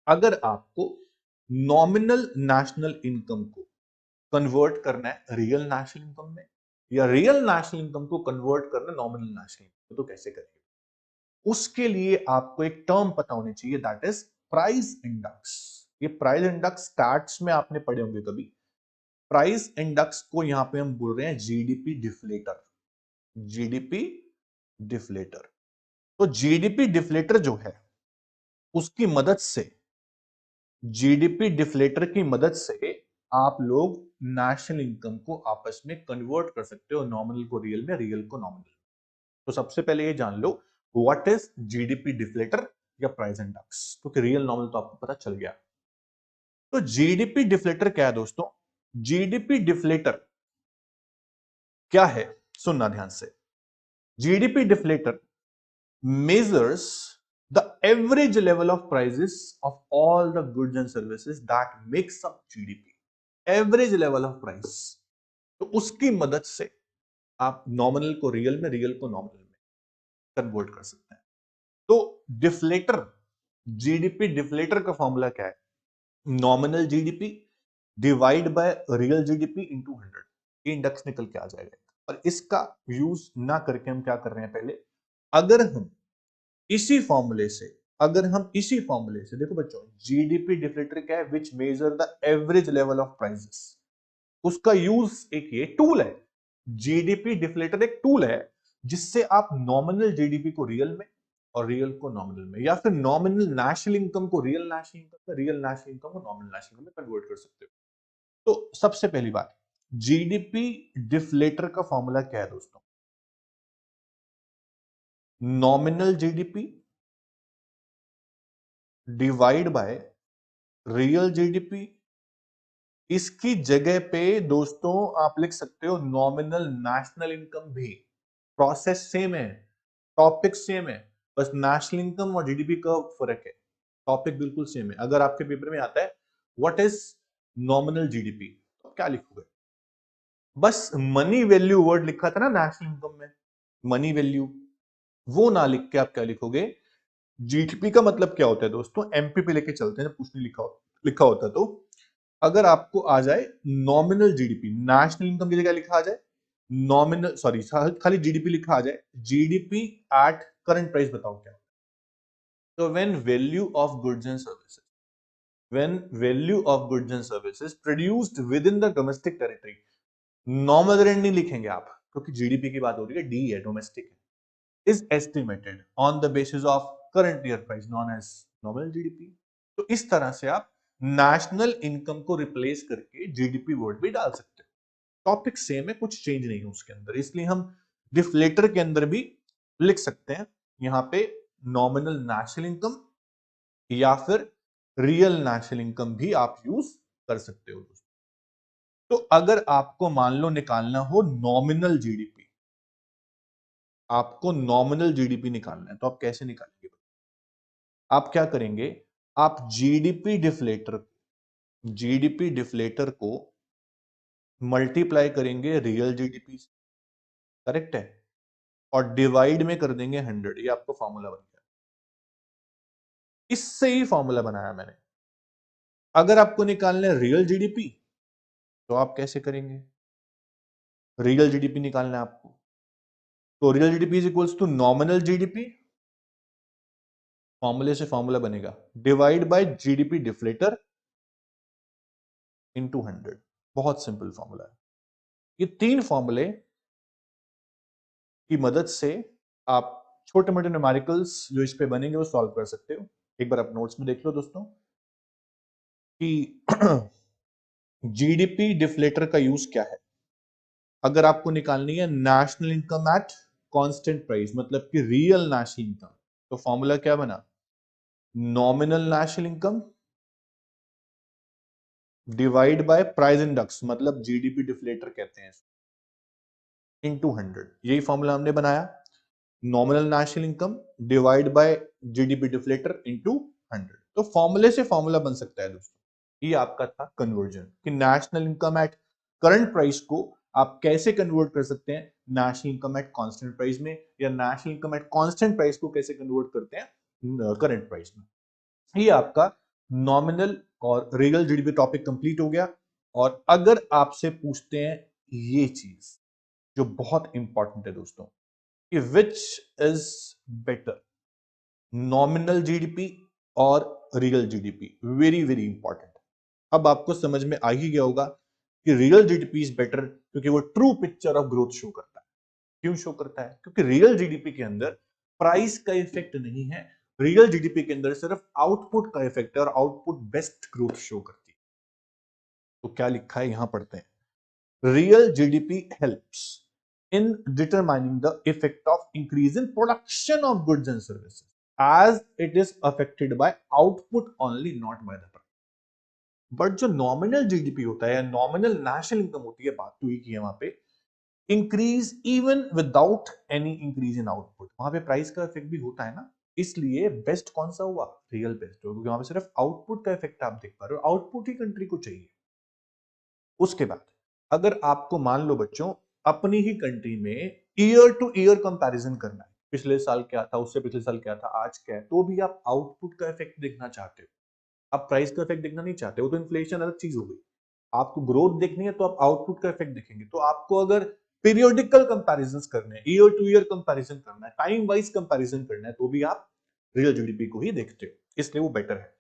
अगर आपको nominal national income को कन्वर्ट करना है रियल नेशनल इनकम में, या रियल नेशनल इनकम को कन्वर्ट करना है नॉमिनल नेशनल इनकम, तो कैसे करेंगे? उसके लिए आपको एक टर्म पता होनी चाहिए, दैट इज प्राइस इंडेक्स। ये प्राइस इंडेक्स स्टैट्स में आपने पढ़े होंगे कभी। प्राइस इंडेक्स को यहां पे हम बोल रहे हैं जीडीपी डिफ्लेटर। GDP deflator. तो जीडीपी डिफ्लेटर जो है उसकी मदद से, जीडीपी डिफ्लेटर की मदद से आप लोग नेशनल इनकम को आपस में कन्वर्ट कर सकते हो, नॉमिनल को रियल में, रियल को नॉमिनल। तो सबसे पहले ये जान लो व्हाट इज जीडीपी डिफ्लेटर या प्राइस इंडेक्स, क्योंकि रियल नॉमिनल तो आपको पता चल गया। तो जीडीपी डिफ्लेटर क्या है दोस्तों? जीडीपी डिफ्लेटर क्या है, सुनना ध्यान से। GDP deflator measures the average level of prices of all the goods and services that makes up GDP. Average level of price. तो उसकी मदद से आप नॉमिनल को रियल में, रियल को नॉमिनल में कन्वर्ट कर सकते हैं। तो डिफ्लेटर, जीडीपी डिफ्लेटर का फॉर्मूला क्या है? Nominal GDP divide by real GDP into 100। Index निकल के आ जाएगा। और इसका यूज ना करके हम क्या कर रहे हैं, पहले अगर हम इसी फॉर्मूले से, देखो बच्चों, जीडीपी डिफ्लेटर क्या है? Which measure the average level of prices. उसका यूज एक ये टूल है, जीडीपी डिफ्लेटर एक टूल है जिससे आप नॉमिनल जीडीपी को रियल में और रियल को नॉमिनल में, या फिर नॉमिनल नेशनल इनकम को रियल नेशनल इनकम में, रियल नेशनल इनकम को नॉमिनल नेशनल इनकम में कन्वर्ट कर सकते हो। तो सबसे पहली बात, जीडीपी डिफ्लेटर का फॉर्मूला क्या है दोस्तों? Nominal GDP divide by real GDP. इसकी जगह पे दोस्तों आप लिख सकते हो नॉमिनल नेशनल इनकम भी। प्रोसेस सेम है, टॉपिक सेम है, बस नेशनल इनकम और जीडीपी का फर्क है। टॉपिक बिल्कुल सेम है। अगर आपके पेपर में आता है व्हाट इज नॉमिनल जीडीपी, तो क्या लिखोगे? बस मनी वैल्यू वर्ड लिखा था ना नेशनल इनकम में, मनी वैल्यू, वो ना लिख के आप क्या लिखोगे? जीडीपी का मतलब क्या होता है दोस्तों? एमपीपी लेके चलते हैं, कुछ नहीं लिखा होता। तो अगर आपको आ जाए नॉमिनल जीडीपी, नेशनल इनकम की जगह लिखा आ जाए नॉमिनल, सॉरी खाली जीडीपी लिखा आ जाए, जीडीपी एट करंट प्राइस, बताओ क्या? तो when value of goods and services, when value of goods and services produced with in the domestic territory, nominal rent नहीं लिखेंगे आप, क्योंकि जीडीपी की बात हो रही है, डी है, डोमेस्टिक है, is estimated on the basis of current year price known as nominal GDP। तो इस तरह से आप नेशनल इनकम को रिप्लेस करके जीडीपी वर्ड भी डाल सकते हो। टॉपिक सेम है, कुछ चेंज नहीं है उसके अंदर, इसलिए हम डिफ्लेटर के अंदर भी लिख सकते हैं यहां पे नॉमिनल नेशनल इनकम या फिर रियल नेशनल इनकम भी आप यूज कर सकते हो। तो अगर आपको मान लो निकालना हो नॉमिनल जीडीपी, आपको नॉमिनल जीडीपी निकालना है, तो आप कैसे निकालेंगे? आप क्या करेंगे? आप जीडीपी डिफ्लेटर को मल्टीप्लाई करेंगे रियल जीडीपी से, करेक्ट है, और डिवाइड में कर देंगे 100। ये आपको फॉर्मूला बन गया। इससे ही फॉर्मूला बनाया मैंने। अगर आपको निकालना है रियल जीडीपी, तो आप कैसे करेंगे? रियल जीडीपी निकालना है आपको, तो real GDP is equals to nominal GDP, फॉर्मूले से फॉर्मूला बनेगा divide by GDP deflator into 100। बहुत सिंपल फॉर्मूला है। ये तीन फॉर्मूले की मदद से आप छोटे मोटे न्यूमेरिकल्स जो इस पे बनेंगे वो सॉल्व कर सकते हो। एक बार आप नोट्स में देख लो दोस्तों कि जीडीपी डिफ्लेटर का यूज क्या है। अगर आपको निकालनी है national income at constant price, मतलब कि रियल नेशनल इनकम, तो फॉर्मूला क्या बना? Nominal national income divide by price index, मतलब जीडीपी डिफ्लेटर कहते हैं, इनटू 100। यही फॉर्मूला हमने बनाया, nominal national income divide by GDP deflator into 100। तो फॉर्मूले से फॉर्मूला बन सकता है दोस्तों। ये आपका था कन्वर्जन, कि national income at current price को आप कैसे कन्वर्ट कर सकते हैं national income at constant price में, या national income at constant price को कैसे कन्वर्ट करते हैं करंट प्राइस में। ये आपका नॉमिनल और रियल जीडीपी टॉपिक कंप्लीट हो गया। और अगर आपसे पूछते हैं ये चीज जो बहुत इंपॉर्टेंट है दोस्तों कि which is better, nominal GDP और real GDP, very very important. अब आपको समझ में आ ही गया होगा कि रियल जीडीपी इज बेटर क्योंकि वो true picture of growth show करता है। क्यों शो करता है? क्योंकि रियल जीडीपी के अंदर प्राइस का इफेक्ट नहीं है, रियल जीडीपी के अंदर सिर्फ आउटपुट का इफेक्ट है और आउटपुट बेस्ट ग्रोथ शो करती है। तो क्या लिखा है यहां पढ़ते हैं। Real GDP helps in determining the effect of increase in production of goods and services as it is affected by output only, not by the price. But जो नॉमिनल जीडीपी होता है या नॉमिनल नेशनल इनकम होती है, बात तो ही की है वहां पे, increase even without any increase in output, वहां पे प्राइस का इफेक्ट भी होता है ना। इसलिए बेस्ट कौन सा हुआ? रियल बेस्ट हो, क्योंकि वहां पे सिर्फ आउटपुट का इफेक्ट आप देख पा रहे हो, आउटपुट ही कंट्री को चाहिए। उसके बाद अगर आपको मान लो बच्चों अपनी ही कंट्री में ईयर टू ईयर कंपैरिजन करना है, पिछले साल क्या था, उससे पिछले साल क्या था, आज क्या है, तो भी आप आउटपुट का इफेक्ट देखना चाहते हो, आप प्राइस का इफेक्ट देखना नहीं चाहते हो, तो इन्फ्लेशन अलग चीज हो गई। आपको ग्रोथ देखनी है तो आप आउटपुट का इफेक्ट देखेंगे। तो आपको अगर पीरियोडिकल कंपैरिजंस करने हैं, ईयर टू ईयर कंपैरिजन करना है, टाइम वाइज कंपैरिजन करना है, तो भी आप रियल जीडीपी को ही देखते हो, इसलिए वो बेटर है।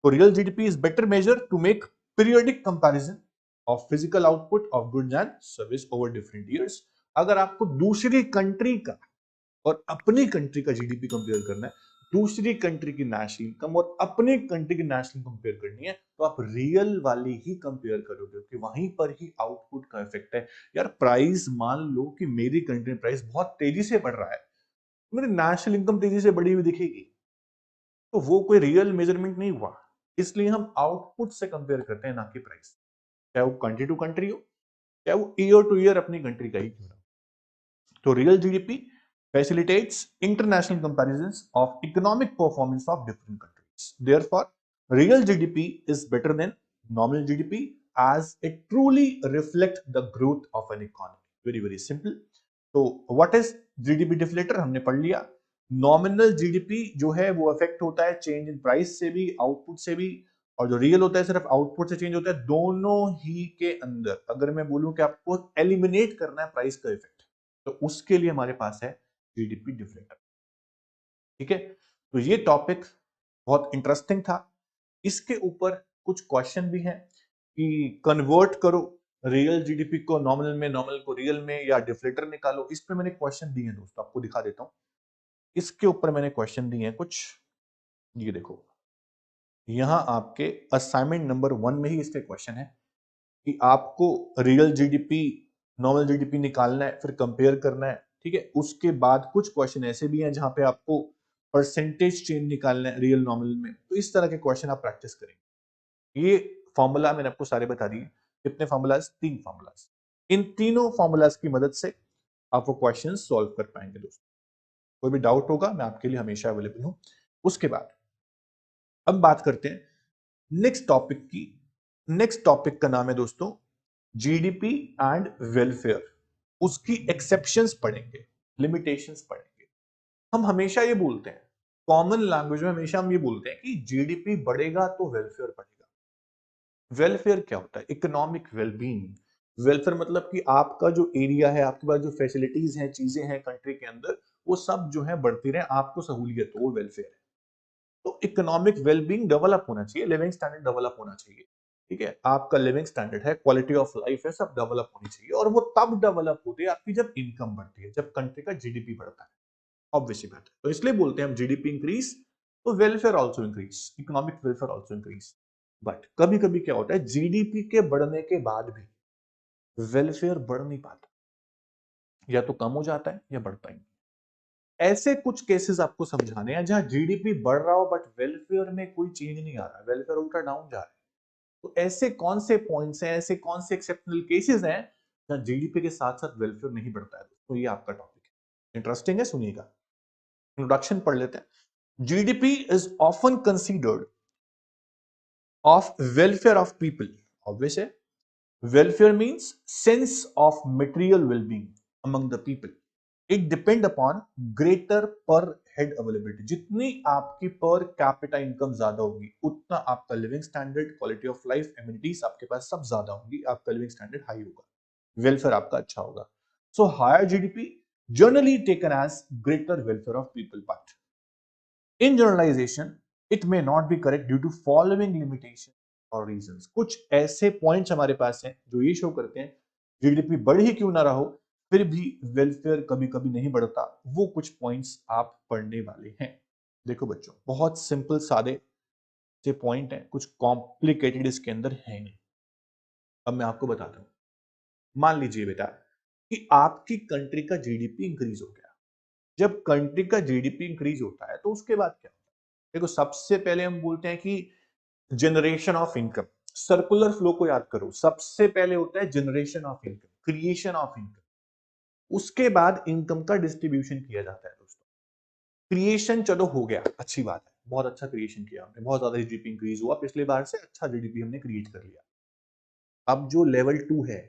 तो real GDP is better measure to make periodic comparison of physical output of goods and service over different years. अगर आपको दूसरी कंट्री का और अपनी कंट्री का जीडीपी कंपेयर करना है, दूसरी कंट्री की नेशनल इनकम और अपनी कंट्री की नेशनल कंपेयर करनी है, तो आप रियल वाली ही कंपेयर करोगे क्योंकि वहीं पर ही आउटपुट का इफेक्ट है। यार प्राइस मान लो कि मेरी कंट्री में प्राइस बहुत तेजी से बढ़ रहा है, मेरी नेशनल इनकम तेजी से बढ़ी हुई दिखेगी, तो वो कोई रियल मेजरमेंट नहीं हुआ। इसलिए हम आउटपुट से कंपेयर करते हैं, ना कि प्राइस, चाहे वो कंट्री टू कंट्री हो, चाहे वो ईयर टू ईयर अपनी कंट्री का ही क्यों ना। तो real GDP facilitates international comparisons of economic performance of different countries. Therefore, real GDP is better than nominal GDP as it truly reflects the growth of an economy. Very, very simple. तो what is GDP deflator? हमने पढ़ लिया। Nominal GDP जो है वो affect होता है change in price से भी, आउटपुट से भी, और जो रियल होता है सिर्फ आउटपुट से चेंज होता है। दोनों ही के अंदर अगर मैं बोलूं कि आपको एलिमिनेट करना है प्राइस का इफेक्ट, तो उसके लिए हमारे पास है जीडीपी डिफलेटर। ठीक है, तो ये टॉपिक बहुत इंटरेस्टिंग था। इसके ऊपर कुछ क्वेश्चन भी हैं कि कन्वर्ट करो रियल जीडीपी को नॉमिनल में, नॉमिनल को रियल में, या डिफलेटर निकालो। इस पे मैंने क्वेश्चन दिए हैं दोस्तों, आपको दिखा देता हूं। इसके ऊपर मैंने क्वेश्चन दिए हैं कुछ, ये देखो, यहां आपके असाइनमेंट नंबर 1 में ही इसके क्वेश्चन है कि आपको रियल जीडीपी, नॉमिनल जीडीपी निकालना है, फिर कंपेयर करना है। ठीक है, उसके बाद कुछ क्वेश्चन ऐसे भी हैं जहां पे आपको परसेंटेज चेंज निकालना है रियल नॉमिनल में। तो इस तरह के क्वेश्चन आप प्रैक्टिस करेंगे। ये फॉर्मूला मैंने आपको सारे बता दिए। कितने फॉर्मूलाज? 3 फॉर्मूलाज। इन तीनों फॉर्मूलाज की मदद से आप वो क्वेश्चन सॉल्व कर पाएंगे दोस्तों। कोई भी डाउट होगा मैं आपके लिए हमेशा अवेलेबल हूं। उसके बाद अब बात करते हैं नेक्स्ट टॉपिक की। नेक्स्ट टॉपिक का नाम है दोस्तों जीडीपी एंड वेलफेयर। उसकी एक्सेप्शंस पढ़ेंगे, लिमिटेशंस पढ़ेंगे। हम हमेशा ये बोलते हैं, कॉमन लैंग्वेज में हमेशा हम ये बोलते हैं कि जीडीपी बढ़ेगा तो वेलफेयर बढ़ेगा। वेलफेयर क्या होता है? Economic wellbeing. वेलफेयर मतलब कि आपका जो एरिया है, आपके पास जो फैसिलिटीज हैं, चीजें हैं कंट्री के अंदर, वो सब जो है बढ़ती रहे, आपको सहूलियत हो, वो वेलफेयर है। तो इकोनॉमिक वेलबींग डेवलप होना चाहिए, लिविंग स्टैंडर्ड डेवलप होना चाहिए। ठीक है, आपका लिविंग स्टैंडर्ड है, क्वालिटी ऑफ लाइफ है, सब डेवलप होनी चाहिए। और वो तब डेवलप होती है आपकी जब इनकम बढ़ती है, जब कंट्री का जीडीपी बढ़ता है। ऑब्वियसली बात है, तो इसलिए बोलते हैं हम जीडीपी इंक्रीज तो welfare also increase, economic welfare also increase. But कभी कभी क्या होता है, जीडीपी के बढ़ने के बाद भी वेलफेयर बढ़ नहीं पाता, या तो कम हो जाता है या बढ़ता ही नहीं। ऐसे कुछ केसेस आपको समझाने हैं जहां जीडीपी बढ़ रहा हो बट वेलफेयर में कोई चेंज नहीं आ रहा, वेलफेयर उल्टा डाउन जा रहा है। तो ऐसे कौन से पॉइंट्स हैं, ऐसे कौन से एक्सेप्शनल केसेस हैं जहां जीडीपी के साथ साथ वेलफेयर नहीं बढ़ता है? तो ये आपका टॉपिक है, इंटरेस्टिंग है, सुनिएगा। इंट्रोडक्शन पढ़ लेते हैं। GDP is often considered of welfare of people. Obvious है, welfare means sense of material wellbeing among the people. It depend upon greater per head availability. जितनी आपकी पर कैपिटा इनकम ज्यादा होगी उतना आपका living standard, quality of life, amenities आपके पास सब ज्यादा होंगी, आपका लिविंग स्टैंडर्ड हाई होगा, वेलफेयर आपका अच्छा होगा। So higher GDP generally taken as greater welfare of people, but in generalization it may not be correct due to following limitation और रीजंस। कुछ ऐसे पॉइंट्स हमारे पास हैं जो ये शो करते हैं जीडीपी बढ़ ही क्यों ना रहा हो फिर भी वेलफेयर कभी कभी नहीं बढ़ता। वो कुछ पॉइंट्स आप पढ़ने वाले हैं। देखो बच्चों, बहुत सिंपल सादे से पॉइंट हैं, कुछ कॉम्प्लिकेटेड इसके अंदर है नहीं। अब मैं आपको बताता हूं। मान लीजिए बेटा कि आपकी कंट्री का जीडीपी इंक्रीज हो गया। जब कंट्री का जीडीपी इंक्रीज होता है तो उसके बाद क्या होता है? देखो, सबसे पहले हम बोलते हैं कि generation of income. Circular flow को याद करो, सबसे पहले होता है generation of income, creation of income. उसके बाद इनकम का डिस्ट्रीब्यूशन किया जाता है दोस्तों। क्रिएशन चलो हो गया, अच्छी बात है, बहुत अच्छा क्रिएशन किया हमने, बहुत ज्यादा जीडीपी इंक्रीज हुआ पिछले बार से, अच्छा जीडीपी हमने क्रिएट कर लिया। अब जो लेवल 2 है,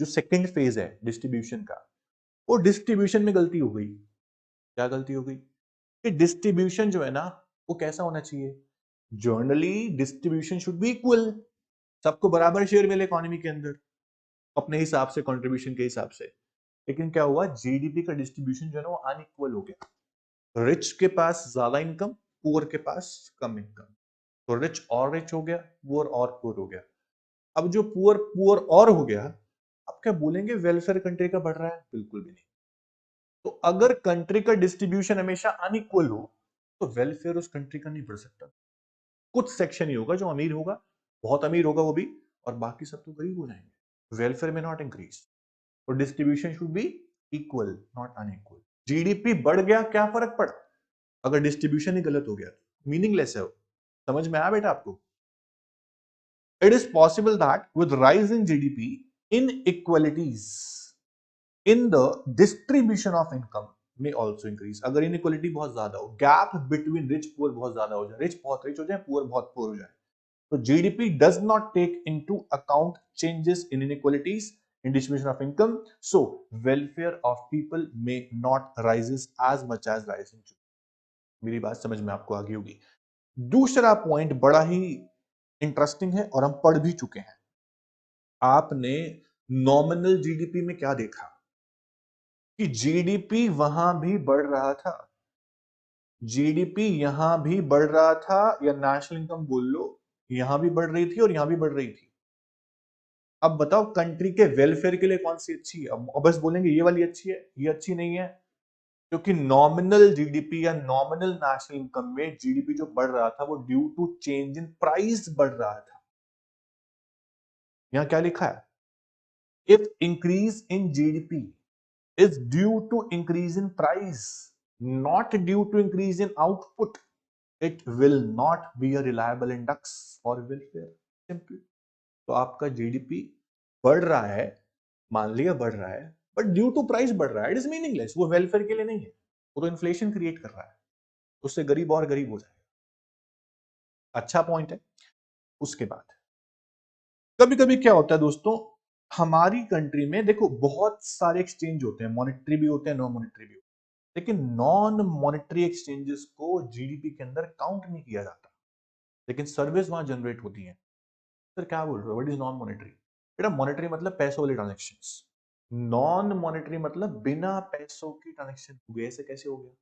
जो सेकंड फेज है डिस्ट्रीब्यूशन का, वो डिस्ट्रीब्यूशन में गलती हो गई। क्या गलती हो गई? कि डिस्ट्रीब्यूशन जो है ना वो कैसा होना चाहिए? Generally distribution should be equal, सबको बराबर शेयर मिले इकोनॉमी के अंदर अपने हिसाब से, कंट्रीब्यूशन के हिसाब से। लेकिन क्या हुआ, जीडीपी का डिस्ट्रीब्यूशन जो है ना वो अनइक्वल हो गया। रिच के पास ज्यादा इनकम, पुअर के पास कम इनकम। तो रिच और रिच हो गया, पुअर और पुअर हो गया। अब जो पुअर पुअर और हो गया, अब क्या बोलेंगे वेलफेयर कंट्री का बढ़ रहा है? बिल्कुल भी नहीं। तो अगर कंट्री का डिस्ट्रीब्यूशन हमेशा अनइक्वल हो तो वेलफेयर उस कंट्री का नहीं बढ़ सकता। कुछ सेक्शन ही होगा जो अमीर होगा, बहुत अमीर होगा वो भी, और बाकी सब तो गरीब हो जाएंगे। वेलफेयर में नॉट इंक्रीज। तो distribution should be equal, not unequal. GDP बढ़ गया, क्या फर्क पड़ा अगर डिस्ट्रीब्यूशन ही गलत हो गया? मीनिंगलेस है वो। समझ में आया बेटा आपको? It is possible that with rise in GDP inequalities in the distribution of income में ऑल्सो इंक्रीज। अगर इनइक्वालिटी बहुत ज्यादा हो, गैप बिटवीन रिच पुअर बहुत ज्यादा हो जाए, रिच बहुत रिच हो जाए, पुअर बहुत पुअर हो जाए, तो GDP does not take into account changes in inequalities in distribution of income, so welfare of people may not rises as much as rising. मेरी बात समझ में आपको आ गई होगी। दूसरा पॉइंट बड़ा ही इंटरेस्टिंग है और हम पढ़ भी चुके हैं। आपने नॉमिनल जीडीपी में क्या देखा कि जीडीपी वहां भी बढ़ रहा था, जीडीपी यहां भी बढ़ रहा था, या नेशनल इनकम बोल लो, यहां भी बढ़ रही थी और यहां भी बढ़ रही थी। अब बताओ कंट्री के वेलफेयर के लिए कौन सी अच्छी है? अब बस बोलेंगे ये वाली अच्छी है, ये अच्छी नहीं है, क्योंकि नॉमिनल जीडीपी या नॉमिनल नेशनल इनकम में जीडीपी जो बढ़ रहा था वो due to change in price बढ़ रहा था। यहां क्या लिखा है? If increase in GDP is due to increase in price, not due to increase in output, it will not be a reliable index for welfare. Simple. तो आपका GDP बढ़ रहा है, मान लिया बढ़ रहा है, बट ड्यू टू प्राइस बढ़ रहा है, इट इज मीनिंगलेस, वो वेलफेयर के लिए नहीं है, वो तो इन्फ्लेशन क्रिएट कर रहा है, उससे गरीब और गरीब हो जाएगा। अच्छा पॉइंट है। उसके बाद कभी कभी क्या होता है दोस्तों, हमारी कंट्री में देखो बहुत सारे एक्सचेंज होते हैं, मॉनेटरी भी होते हैं, नॉन मॉनेटरी भी होते हैं, लेकिन नॉन मॉनेटरी एक्सचेंजेस को जीडीपी के अंदर काउंट नहीं किया जाता, लेकिन सर्विस वहां जनरेट होती है। सर क्या बोल रहे हो, व्हाट इज नॉन मॉनेटरी? बेटा मॉनेटरी मतलब पैसों वाले ट्रांजेक्शन्स, नॉन मॉनेटरी मतलब बिना पैसों की ट्रांजेक्शन हो गए। ऐसे कैसे हो गया?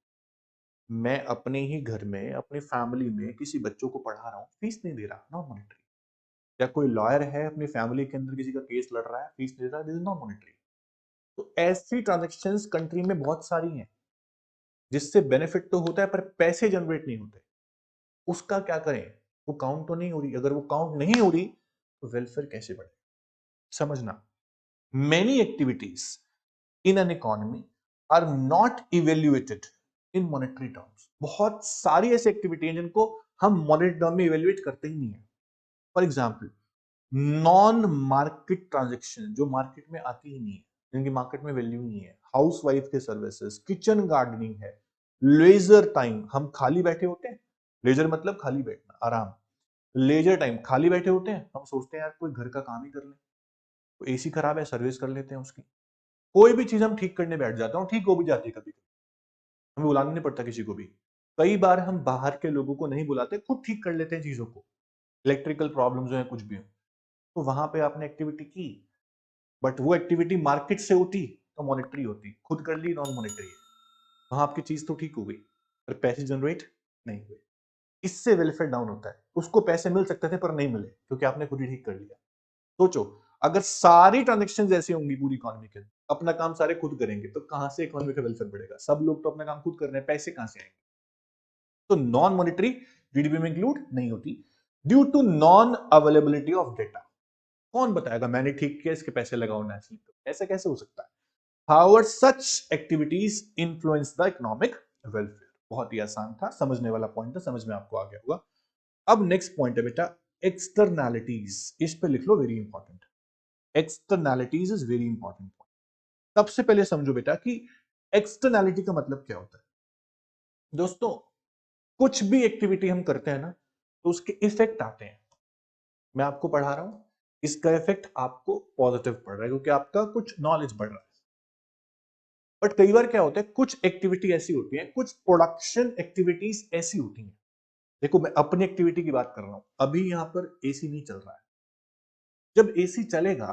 मैं अपने ही घर में अपनी फैमिली में किसी बच्चों को पढ़ा रहा हूँ, फीस नहीं दे रहा, नॉन मॉनेटरी। या कोई लॉयर है अपनी फैमिली के अंदर किसी का केस लड़ रहा है, फीस दे रहा है, दिस इज नॉन मॉनेटरी। तो ऐसी ट्रांजेक्शन्स कंट्री में बहुत सारी हैं जिससे बेनिफिट तो होता है पर पैसे जनरेट नहीं होते। उसका क्या करें? वो काउंट तो नहीं हो रही। अगर वो काउंट नहीं हो रही तो वेलफेयर कैसे बढ़े? समझना, many activities in an economy are not evaluated in monetary terms. बहुत सारी ऐसी एक्टिविटी हैं जिनको हम मॉनेटरी टर्म में इवेल्युएट करते ही नहीं है। For example, non market transaction जो मार्केट में आती ही नहीं है, जिनकी मार्केट में वैल्यू नहीं है, हाउस वाइफ के सर्विसेज, किचन गार्डनिंग है, लेजर टाइम, हम खाली बैठे होते हैं, लेजर मतलब खाली बैठना, आराम, लेजर टाइम खाली बैठे होते हैं, हम सोचते हैं यार कोई घर का काम ही कर ले, तो एसी खराब है सर्विस कर लेते हैं उसकी। कोई भी चीज हम ठीक करने बैठ जाते हैं, ठीक हो भी जाती है कभी कभी, हमें बुलाना नहीं पड़ता किसी को भी। कई बार हम बाहर के लोगों को नहीं बुलाते, खुद ठीक कर लेते हैं चीजों को, इलेक्ट्रिकल प्रॉब्लम्स हो या कुछ भी हो। तो वहां पे आपने एक्टिविटी की, बट वो एक्टिविटी मार्केट से होती तो मॉनेटरी होती, खुद कर ली नॉन मॉनेटरी है, वहां आपकी चीज तो ठीक हो गई पर पैसे जनरेट नहीं हुए। इससे वेलफेयर डाउन होता है। उसको पैसे मिल सकते थे पर नहीं मिले क्योंकि आपने खुद ही ठीक कर लिया। सोचो, अगर सारी ट्रांजेक्शन ऐसी होंगी पूरी इकोनॉमी के, अपना काम सारे खुद करेंगे, तो कहां से इकोनॉमी का वेलफेयर बढ़ेगा? सब लोग तो अपना काम खुद कर रहे हैं, पैसे कहां से आएंगे? तो नॉन मॉनेटरी जीडीपी में इंक्लूड नहीं होती due to non availability of data. कौन बताएगा मैंने ठीक किया इसके पैसे लगाओ नेशनली? तो ऐसा कैसे हो सकता है? However, such activities influence the economic welfare। बहुत ही आसान था, समझने वाला पॉइंट था, समझ में आपको आ गया होगा। अब नेक्स्ट पॉइंट है बेटा एक्सटर्नैलिटीज, इस पे लिख लो, very important. Externalities is very important point. सबसे पहले समझो बेटा कि एक्सटर्नैलिटी का मतलब क्या होता है। दोस्तों, कुछ भी एक्टिविटी हम करते हैं ना, तो उसके इफेक्ट आते हैं। मैं आपको पढ़ा रहा हूं, इसका इफेक्ट आपको पॉजिटिव पड़ रहा है क्योंकि आपका कुछ नॉलेज बढ़ रहा है। बट कई बार क्या होता है, कुछ एक्टिविटी ऐसी होती है, कुछ प्रोडक्शन एक्टिविटीज ऐसी होती हैं। देखो, मैं अपनी एक्टिविटी की बात कर रहा हूं, अभी यहां पर एसी नहीं चल रहा है। जब एसी चलेगा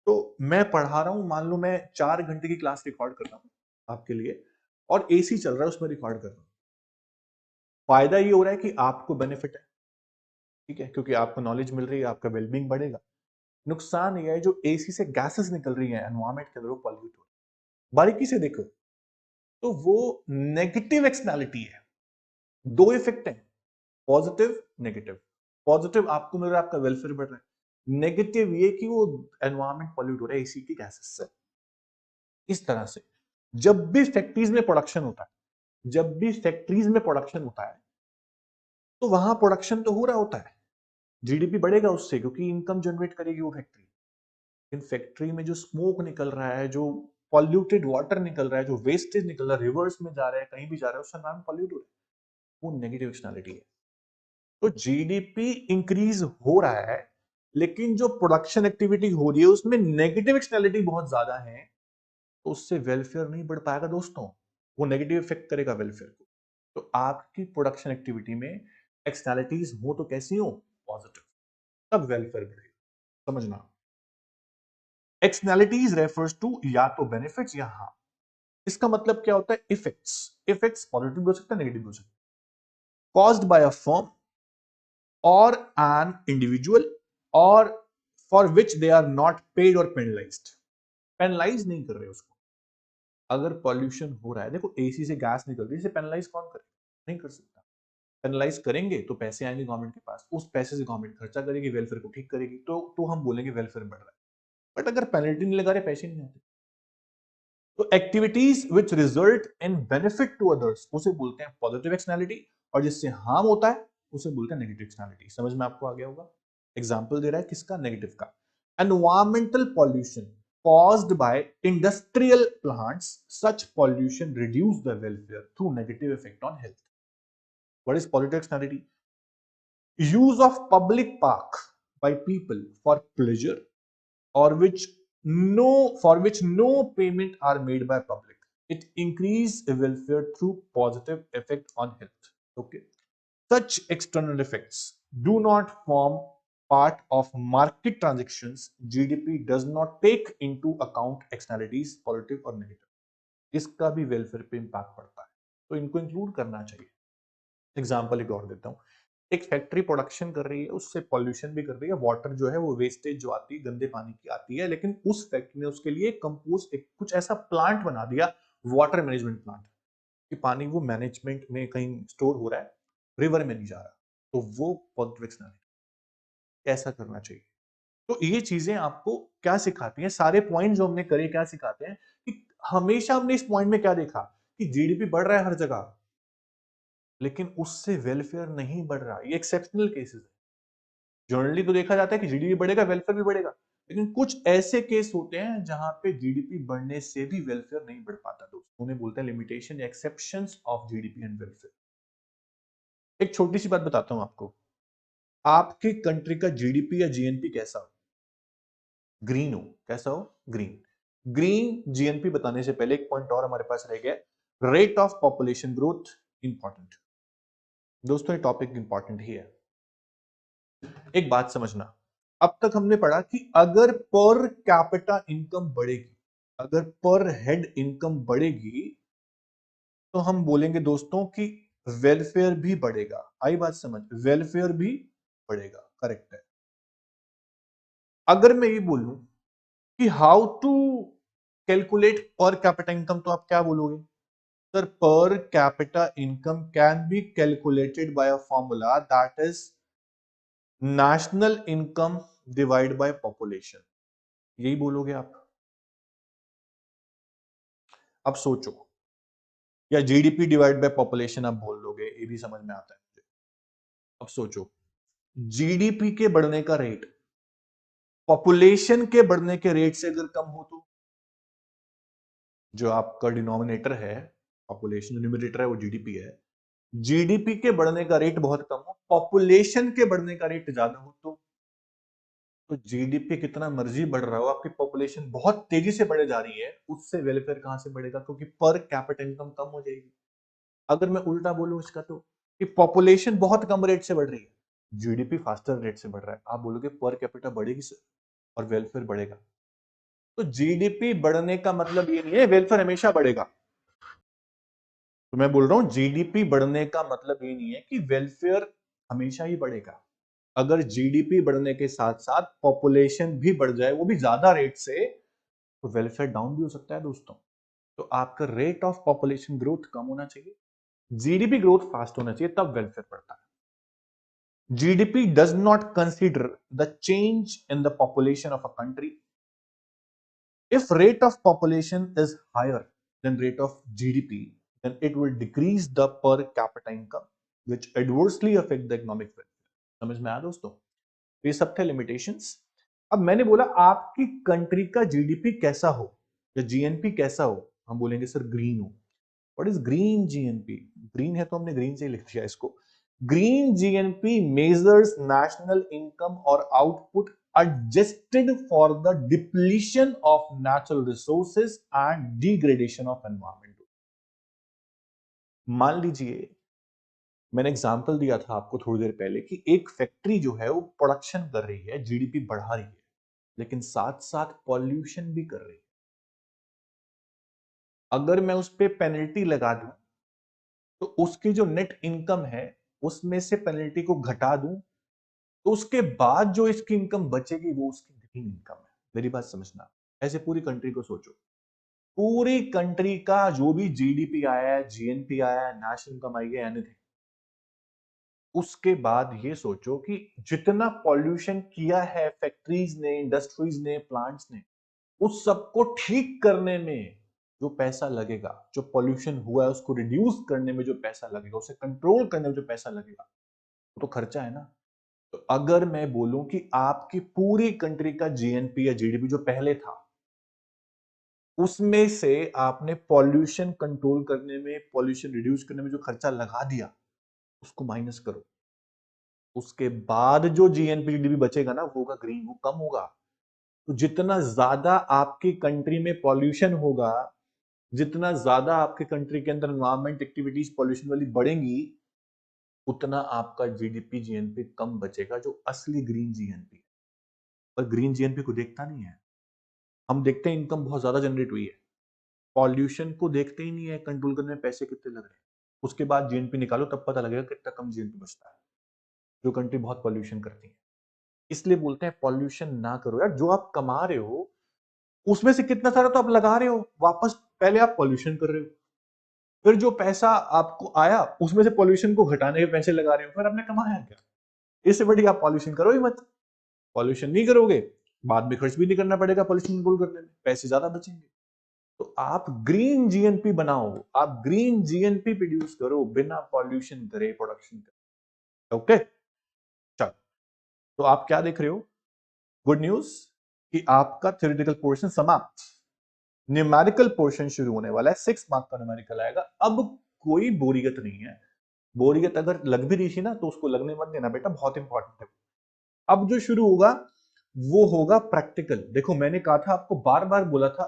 तो मैं पढ़ा रहा हूं, मान लो मैं 4 घंटे की क्लास रिकॉर्ड कर रहा हूं आपके लिए, और एसी चल रहा है, उसमें रिकॉर्ड कर रहा हूं। फायदा ये हो रहा है कि आपको बेनिफिट है, ठीक है, क्योंकि आपको नॉलेज मिल रही है, आपका वेलबींग बढ़ेगा। नुकसान ये है, जो एसी से गैसेस निकल रही है एनवायरमेंट के अंदर, वो पॉल्यूट हो रही है। बारीकी से देखो तो वो नेगेटिव एक्सटर्नैलिटी है। दो इफेक्ट है, पॉजिटिव नेगेटिव। पॉजिटिव आपको मिल रहा है, आपका वेलफेयर बढ़ रहा है। नेगेटिव ये कि वो एनवायरमेंट पॉल्यूट हो रहा है एसी की गैसेस से। इस तरह से जब भी फैक्ट्रीज में प्रोडक्शन होता है, जब भी फैक्ट्रीज में प्रोडक्शन होता है, तो वहां प्रोडक्शन तो हो रहा होता है, जीडीपी बढ़ेगा उससे क्योंकि इनकम जनरेट करेगी वो फैक्ट्री। इन फैक्ट्री में जो स्मोक निकल रहा है, जो पॉल्यूटेड वाटर निकल रहा है, जो वेस्टेज निकल रहा है, रिवर्स में जा रहा है, कहीं भी जा रहा है, उससे एनवायरमेंट पॉल्यूट हो रहा है, वो नेगेटिव एक्सटर्नैलिटी है। तो जीडीपी इंक्रीज हो रहा है, लेकिन जो प्रोडक्शन एक्टिविटी हो रही है उसमें नेगेटिव एक्सटर्नैलिटी बहुत ज्यादा है, तो उससे वेलफेयर नहीं बढ़ पाएगा दोस्तों। वो नेगेटिव इफेक्ट करेगा वेलफेयर को। तो आपकी प्रोडक्शन एक्टिविटी में एक्सटर्नैलिटीज हो तो कैसी हो? पॉजिटिव, तब वेलफेयर बढ़ेगा। समझना, एक्सटर्नैलिटीज रेफर्स टू या तो बेनिफिट्स या हार्म। इसका मतलब क्या होता है? इफेक्ट्स। इफेक्ट्स पॉजिटिव भी हो सकता है, नेगेटिव भी हो सकता है। Caused by a firm or an individual or for which they are not paid or penalized। Penalise नहीं कर रहे उसको। अगर पॉल्यूशन हो रहा है, देखो एसी से गैस निकल रही है, इसे पेनलाइज कौन करे? नहीं कर सकता। पेनलाइज करेंगे तो पैसे आएंगे गवर्नमेंट के पास, उस पैसे से गवर्नमेंट खर्चा करेगी, वेलफेयर को ठीक करेगी, तो हम बोलेंगे वेलफेयर बढ़ रहा है। बट अगर पेनल्टी नहीं लगा रहे, पैसे नहीं आते, तो activities which result in benefit to others उसे बोलते हैं पॉजिटिव एक्सटर्नैलिटी, और जिससे हार्म होता है उसे बोलते हैं नेगेटिव एक्सटर्नैलिटी। समझ में आपको आ गया होगा। एग्जांपल दे रहा है किसका? नेगेटिव का। Environmental pollution caused by industrial plants, such pollution reduce the welfare through negative effect on health। What is positive externality? Use of public park by people for pleasure or which no payment are made by public, it increase welfare through positive effect on health। Okay, such external effects do not form part of market transactions। GDP does not take into account externalities positive or negative। इसका भी welfare पे impact पड़ता है, तो इनको include करना चाहिए। Example एक और देता हूँ। एक फैक्ट्री प्रोडक्शन कर रही है, उससे पॉल्यूशन भी कर रही है, वाटर जो है वो वेस्टेज जो आती है गंदे पानी की आती है, लेकिन उस फैक्ट्री ने उसके लिए कंपोस्ट एक कुछ ऐसा प्लांट बना दिया, वाटर मैनेजमेंट प्लांट, कि पानी वो मैनेजमेंट में कहीं स्टोर हो रहा है, रिवर में नहीं जा रहा। तो वो पॉजिटिव एक्सटर्नैलिटी। ऐसा करना चाहिए। तो ये चीजें आपको क्या सिखाती हैं? सारे पॉइंट जो हमने करे क्या सिखाते हैं कि हमेशा हमने इस पॉइंट में क्या देखा कि जीडीपी बढ़ रहा है हर जगह, लेकिन उससे वेलफेयर नहीं बढ़ रहा। ये एक्सेप्शनल केसेस है। जनरली तो देखा जाता है कि जीडीपी बढ़ेगा, वेलफेयर भी बढ़ेगा, लेकिन कुछ ऐसे केस होते हैं जहां पे जीडीपी बढ़ने से भी वेलफेयर नहीं बढ़ पाता। दोस्तों, उन्हें बोलते हैं लिमिटेशन या exceptions of GDP and welfare. एक छोटी सी बात बताता हूं आपको। आपकी कंट्री का जीडीपी या जीएनपी कैसा हो? ग्रीन हो। कैसा हो? ग्रीन। ग्रीन जीएनपी बताने से पहले एक पॉइंट और हमारे पास रह गया, rate of population growth important. दोस्तों ये टॉपिक इंपॉर्टेंट ही है। एक बात समझना, अब तक हमने पढ़ा कि अगर पर कैपिटा इनकम बढ़ेगी, अगर पर हेड इनकम बढ़ेगी तो हम बोलेंगे दोस्तों कि वेलफेयर भी बढ़ेगा। आई बात समझ, वेलफेयर भी बढ़ेगा, करेक्ट है। अगर मैं ये बोलूं कि how to calculate per capita income, तो आप क्या बोलोगे? Sir, per capita income can be calculated by a formula that is national income divided by population, यही बोलोगे आप? अब सोचो, या जीडीपी डिवाइड बाय पॉपुलेशन आप बोल दोगे, ये भी समझ में आता है मुझे। अब सोचो, जीडीपी के बढ़ने का रेट पॉपुलेशन के बढ़ने के रेट से अगर कम हो तो जो आपका डिनोमिनेटर है, पॉपुलेशन, न्यूमरेटर है वो जीडीपी है, जीडीपी के बढ़ने का रेट बहुत कम हो, पॉपुलेशन के बढ़ने का रेट ज्यादा हो तो जीडीपी कितना मर्जी बढ़ रहा हो, आपकी पॉपुलेशन बहुत तेजी से बढ़े जा रही है, उससे वेलफेयर कहां से बढ़ेगा? क्योंकि पर कैपिटा इनकम कम हो जाएगी। अगर मैं उल्टा बोलूं इसका तो, कि पॉपुलेशन बहुत कम रेट से बढ़ रही है, जीडीपी फास्टर रेट से बढ़ रहा है, आप बोलोगे पर कैपिटा बढ़ेगी सर और वेलफेयर बढ़ेगा। तो जीडीपी बढ़ने का मतलब ये नहीं है वेलफेयर हमेशा बढ़ेगा। तो मैं बोल रहा हूं जीडीपी बढ़ने का मतलब ये नहीं है कि वेलफेयर हमेशा ही बढ़ेगा। अगर जीडीपी बढ़ने के साथ साथ पॉपुलेशन भी बढ़ जाए, वो भी ज्यादा रेट से, तो वेलफेयर डाउन भी हो सकता है दोस्तों। तो आपका रेट ऑफ पॉपुलेशन ग्रोथ कम होना चाहिए, जीडीपी ग्रोथ फास्ट होना चाहिए, तब वेलफेयर बढ़ता है। GDP does not consider the change in the population of a country. If rate of population is higher than rate of GDP, then it will decrease the per capita income, which adversely affect the economic welfare. समझ में आया दोस्तों? ये सब थे limitations. अब मैंने बोला आपकी कंट्री का जीडीपी कैसा हो या जीएनपी कैसा हो, हम बोलेंगे सर ग्रीन हो। What is green GNP? Green है तो हमने ग्रीन से ही लिख दिया इसको। Green GNP measures national income और output adjusted for the depletion of natural resources and degradation of environment। मान लीजिए, मैंने एग्जांपल दिया था आपको थोड़ी देर पहले कि एक फैक्ट्री जो है वो प्रोडक्शन कर रही है, जीडीपी बढ़ा रही है, लेकिन साथ साथ पॉल्यूशन भी कर रही है। अगर मैं उस पर पेनल्टी लगा दूं तो उसकी जो नेट इनकम है उसमें से पेनल्टी को घटा दूं तो उसके बाद जो इसकी इनकम बचेगी वो उसकी ग्रीन इनकम है। मेरी बात समझना, ऐसे पूरी कंट्री को सोचो, पूरी कंट्री का जो भी जीडीपी आया है, जीएनपी आया है, नेशनल इनकम आई है, एनीथिंग, उसके बाद ये सोचो कि जितना पॉल्यूशन किया है फैक्ट्रीज ने, इंडस्ट्रीज ने, प्लांट्स ने, उस सबको ठीक करने में जो पैसा लगेगा, जो पॉल्यूशन हुआ है उसको रिड्यूस करने में जो पैसा लगेगा, उसे कंट्रोल करने में जो पैसा लगेगा, वो तो खर्चा है ना। तो अगर मैं बोलूं कि आपकी पूरी कंट्री का जीएनपी या जीडीपी जो पहले था, उसमें से आपने पॉल्यूशन कंट्रोल करने में, पॉल्यूशन रिड्यूस करने में जो खर्चा लगा दिया, उसको माइनस करो, उसके बाद जो जीएनपी जीडीपी बचेगा ना, वो होगा ग्रीन, वो कम होगा। तो जितना ज्यादा आपकी कंट्री में पॉल्यूशन होगा, जितना ज्यादा आपके कंट्री के अंदर एनवायरमेंट एक्टिविटीज पॉल्यूशन वाली बढ़ेंगी, उतना आपका जीडीपी जीएनपी कम बचेगा, जो असली ग्रीन जीएनपी है। पर ग्रीन जीएनपी को देखता नहीं है, हम देखते हैं इनकम बहुत ज्यादा जनरेट हुई है, पॉल्यूशन को देखते ही नहीं है, कंट्रोल करने में पैसे कितने लग रहे हैं। उसके बाद जीएनपी निकालो तब पता लगेगा कितना कम जीएनपी बचता है, जो कंट्री बहुत पॉल्यूशन करती है। इसलिए बोलते हैं पॉल्यूशन ना करो यार, जो आप कमा रहे हो उसमें से कितना सारा तो आप लगा रहे हो वापस, पहले आप पॉल्यूशन कर रहे हो, फिर जो पैसा आपको आया उसमें से पॉल्यूशन को घटाने के पैसे लगा रहे हो, फिर आपने कमाया क्या? इससे बड़ी आप पॉल्यूशन करो ही मत। पॉल्यूशन नहीं करोगे, बाद में खर्च भी नहीं करना पड़ेगा पॉल्यूशन कंट्रोल करने में, पैसे ज्यादा बचेंगे। तो आप ग्रीन जीएनपी बनाओ, आप ग्रीन जीएनपी प्रोड्यूस करो बिना पॉल्यूशन करे, प्रोडक्शन करे। ओके, चलो, तो आप क्या देख रहे हो? गुड न्यूज कि आपका थ्योरेटिकल पोर्शन समाप्त, न्यूमेरिकल पोर्शन शुरू होने वाला है, 6 मार्क का न्यूमेरिकल आएगा। अब कोई बोरियत नहीं है, बोरियत अगर लग भी रही थी ना तो उसको लगने मत देना बेटा, बहुत इंपॉर्टेंट है। अब जो शुरू होगा वो होगा प्रैक्टिकल। देखो मैंने कहा था आपको, बार बार बोला था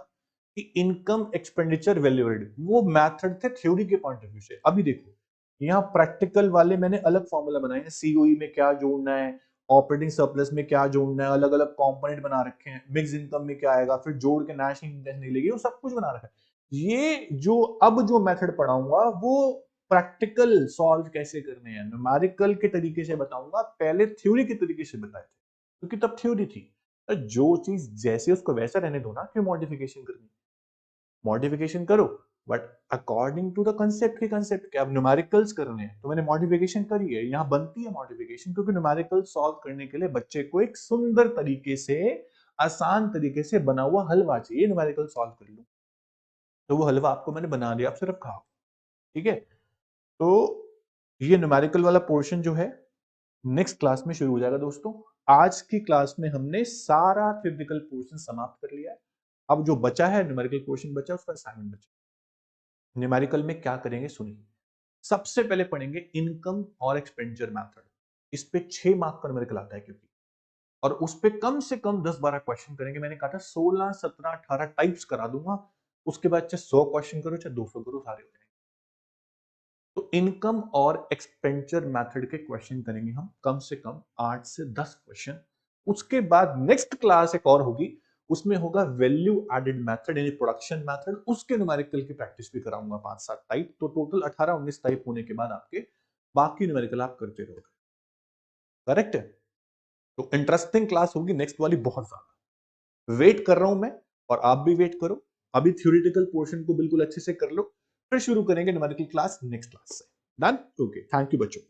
कि इनकम एक्सपेंडिचर वैल्यूएबल, वो मेथड थे थ्योरी के पॉइंट ऑफ व्यू से। अभी देखो यहाँ प्रैक्टिकल वाले मैंने अलग फॉर्मूला बनाए हैं, सीओई में क्या जोड़ना है, ऑपरेटिंग सरप्लस में क्या जोड़ना है, अलग अलग कंपोनेंट बना रखे हैं, मिक्स इनकम में क्या आएगा, फिर जोड़ के नेशनल इनकम निकलेगी, वो सब कुछ बना रखा है। ये जो अब जो मेथड पढ़ाऊंगा वो प्रैक्टिकल सॉल्व कैसे करने हैं, न्यूमेरिकल के तरीके से बताऊंगा, पहले थ्योरी के तरीके से बताए थे क्योंकि तब थ्योरी थी। जो चीज जैसे उसको वैसा रहने दो ना, क्यों मॉडिफिकेशन करनी, मॉडिफिकेशन करो but according to the concept के, कंसेप्ट के अब न्यूमेरिकल्स करने हैं तो मैंने मॉडिफिकेशन करी है, यहाँ बनती है मॉडिफिकेशन क्योंकि न्यूमेरिकल सॉल्व करने के लिए बच्चे को एक सुंदर तरीके से, आसान तरीके से बना हुआ हलवा चाहिए, न्यूमेरिकल सॉल्व कर लूं तो वो हलवा आपको मैंने बना दिया, आप सिर्फ खाओ। ठीक है, तो ये न्यूमेरिकल वाला पोर्शन जो है नेक्स्ट क्लास में शुरू हो जाएगा दोस्तों। आज की क्लास में हमने सारा थ्योरेटिकल पोर्शन समाप्त कर लिया है। अब जो बचा है न्यूमेरिकल पोर्शन बचा, उसका असाइनमेंट बचा। न्यूमेरिकल में क्या करेंगे सुनिए, सबसे पहले पढ़ेंगे इनकम और एक्सपेंडिचर मेथड। इस पे 6 मार्क का न्यूमेरिकल आता है क्योंकि, और उस पे कम से कम 10-12 क्वेश्चन करेंगे। मैंने कहा था 16, 17, 18 टाइप्स करा दूंगा, उसके बाद चाहे 100 क्वेश्चन करो चाहे 200 करो, सारे हो जाएंगे। तो इनकम और एक्सपेंडिचर मेथड के क्वेश्चन करेंगे हम कम से कम 8 से 10 क्वेश्चन। उसके बाद नेक्स्ट क्लास एक और होगी, उसमें होगा वैल्यू एडेड मेथड यानी प्रोडक्शन मेथड, उसके न्यूमेरिकल की प्रैक्टिस भी कराऊंगा 5-7 टाइप। तो टोटल 18-19 टाइप होने के बाद आपके बाकी न्यूमेरिकल आप करते रहोगे। करेक्ट है, तो इंटरेस्टिंग क्लास होगी नेक्स्ट वाली, बहुत ज्यादा वेट कर रहा हूं मैं, और आप भी वेट करो। अभी थ्योरेटिकल पोर्शन को बिल्कुल अच्छे से कर लो, फिर शुरू करेंगे न्यूमेरिकल क्लास नेक्स्ट क्लास से। डन, ओके, थैंक यू बच्चों।